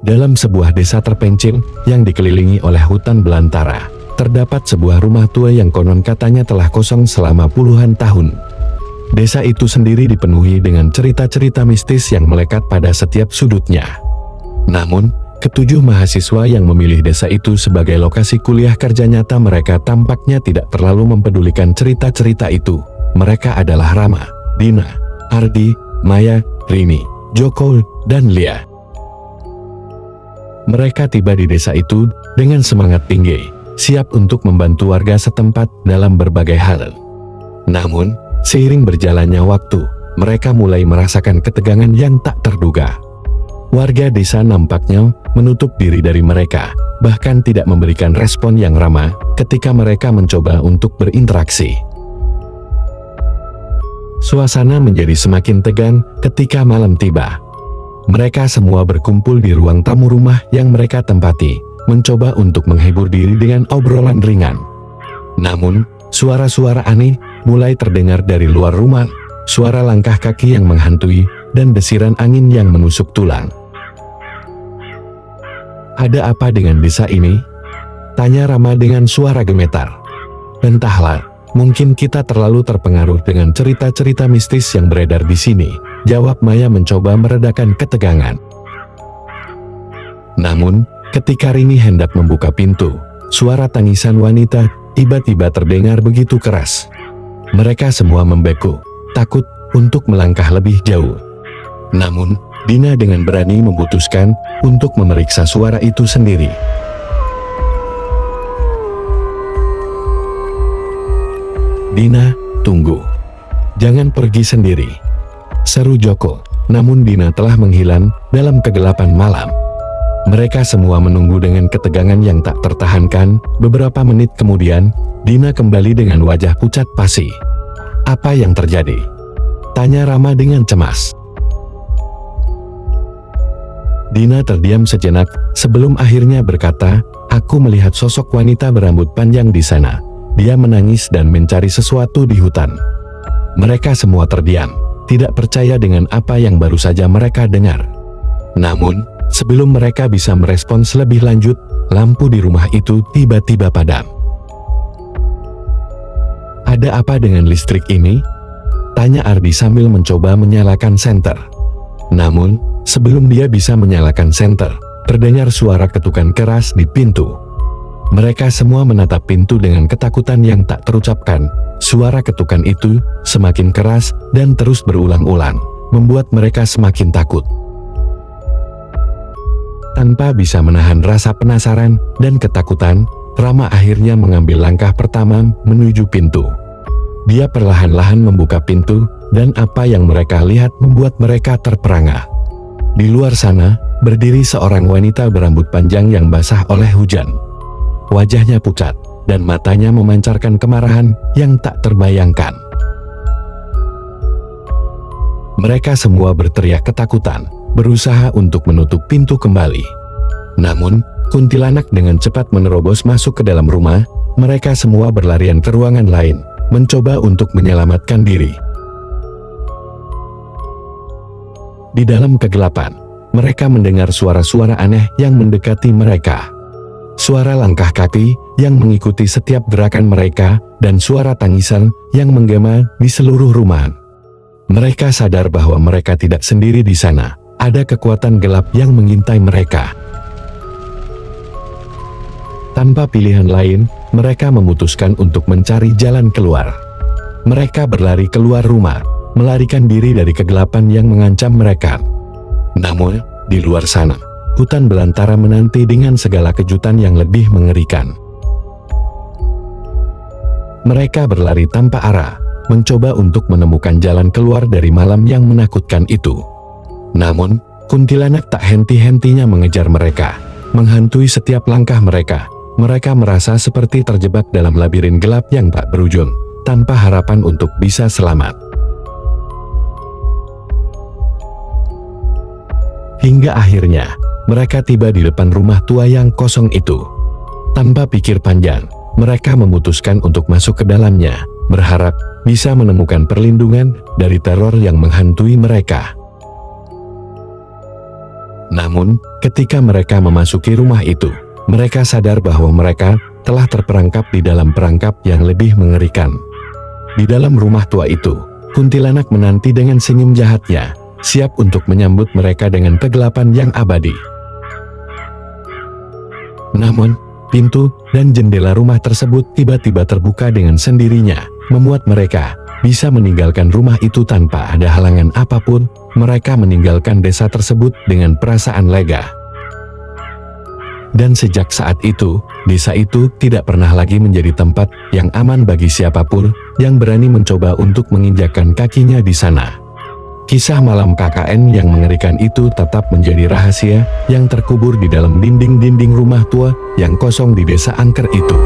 Dalam sebuah desa terpencil yang dikelilingi oleh hutan belantara, terdapat sebuah rumah tua yang konon katanya telah kosong selama puluhan tahun. Desa itu sendiri dipenuhi dengan cerita-cerita mistis yang melekat pada setiap sudutnya. Namun, ketujuh mahasiswa yang memilih desa itu sebagai lokasi kuliah kerja nyata mereka tampaknya tidak terlalu mempedulikan cerita-cerita itu. Mereka adalah Rama, Dina, Ardi, Maya, Rini, Joko, dan Lia. Mereka tiba di desa itu dengan semangat tinggi, siap untuk membantu warga setempat dalam berbagai hal. Namun, seiring berjalannya waktu, mereka mulai merasakan ketegangan yang tak terduga. Warga desa nampaknya menutup diri dari mereka, bahkan tidak memberikan respon yang ramah ketika mereka mencoba untuk berinteraksi. Suasana menjadi semakin tegang ketika malam tiba. Mereka semua berkumpul di ruang tamu rumah yang mereka tempati, mencoba untuk menghibur diri dengan obrolan ringan. Namun, suara-suara aneh mulai terdengar dari luar rumah, suara langkah kaki yang menghantui, dan desiran angin yang menusuk tulang. "Ada apa dengan desa ini?" tanya Rama dengan suara gemetar. "Entahlah, mungkin kita terlalu terpengaruh dengan cerita-cerita mistis yang beredar di sini," jawab Maya mencoba meredakan ketegangan. Namun, ketika Rini hendak membuka pintu, suara tangisan wanita tiba-tiba terdengar begitu keras. Mereka semua membeku, takut untuk melangkah lebih jauh. Namun, Dina dengan berani memutuskan untuk memeriksa suara itu sendiri. "Dina, tunggu. Jangan pergi sendiri," seru Joko. Namun Dina telah menghilang dalam kegelapan malam. Mereka semua menunggu dengan ketegangan yang tak tertahankan. Beberapa menit kemudian, Dina kembali dengan wajah pucat pasi. "Apa yang terjadi?" tanya Rama dengan cemas. Dina terdiam sejenak sebelum akhirnya berkata, "Aku melihat sosok wanita berambut panjang di sana. Dia menangis dan mencari sesuatu di hutan." Mereka semua terdiam, tidak percaya dengan apa yang baru saja mereka dengar. Namun, sebelum mereka bisa merespons lebih lanjut, lampu di rumah itu tiba-tiba padam. "Ada apa dengan listrik ini?" tanya Ardi sambil mencoba menyalakan senter. Namun, sebelum dia bisa menyalakan senter, terdengar suara ketukan keras di pintu. Mereka semua menatap pintu dengan ketakutan yang tak terucapkan. Suara ketukan itu semakin keras dan terus berulang-ulang, membuat mereka semakin takut. Tanpa bisa menahan rasa penasaran dan ketakutan, Rama akhirnya mengambil langkah pertama menuju pintu. Dia perlahan-lahan membuka pintu, dan apa yang mereka lihat membuat mereka terperangah. Di luar sana, berdiri seorang wanita berambut panjang yang basah oleh hujan. Wajahnya pucat, dan matanya memancarkan kemarahan yang tak terbayangkan. Mereka semua berteriak ketakutan, berusaha untuk menutup pintu kembali. Namun, kuntilanak dengan cepat menerobos masuk ke dalam rumah. Mereka semua berlarian ke ruangan lain, mencoba untuk menyelamatkan diri. Di dalam kegelapan, mereka mendengar suara-suara aneh yang mendekati mereka. Suara langkah kaki yang mengikuti setiap gerakan mereka, dan suara tangisan yang menggema di seluruh rumah. Mereka sadar bahwa mereka tidak sendiri di sana. Ada kekuatan gelap yang mengintai mereka. Tanpa pilihan lain, mereka memutuskan untuk mencari jalan keluar. Mereka berlari keluar rumah, melarikan diri dari kegelapan yang mengancam mereka. Namun, di luar sana, hutan belantara menanti dengan segala kejutan yang lebih mengerikan. Mereka berlari tanpa arah, mencoba untuk menemukan jalan keluar dari malam yang menakutkan itu. Namun, kuntilanak tak henti-hentinya mengejar mereka, menghantui setiap langkah mereka. Mereka merasa seperti terjebak dalam labirin gelap yang tak berujung, tanpa harapan untuk bisa selamat. Hingga akhirnya, mereka tiba di depan rumah tua yang kosong itu. Tanpa pikir panjang, mereka memutuskan untuk masuk ke dalamnya, berharap bisa menemukan perlindungan dari teror yang menghantui mereka. Namun, ketika mereka memasuki rumah itu, mereka sadar bahwa mereka telah terperangkap di dalam perangkap yang lebih mengerikan. Di dalam rumah tua itu, kuntilanak menanti dengan senyum jahatnya, siap untuk menyambut mereka dengan kegelapan yang abadi. Namun, pintu dan jendela rumah tersebut tiba-tiba terbuka dengan sendirinya, membuat mereka bisa meninggalkan rumah itu tanpa ada halangan apapun. Mereka meninggalkan desa tersebut dengan perasaan lega. Dan sejak saat itu, desa itu tidak pernah lagi menjadi tempat yang aman bagi siapapun yang berani mencoba untuk menginjakkan kakinya di sana. Kisah malam KKN yang mengerikan itu tetap menjadi rahasia yang terkubur di dalam dinding-dinding rumah tua yang kosong di desa angker itu.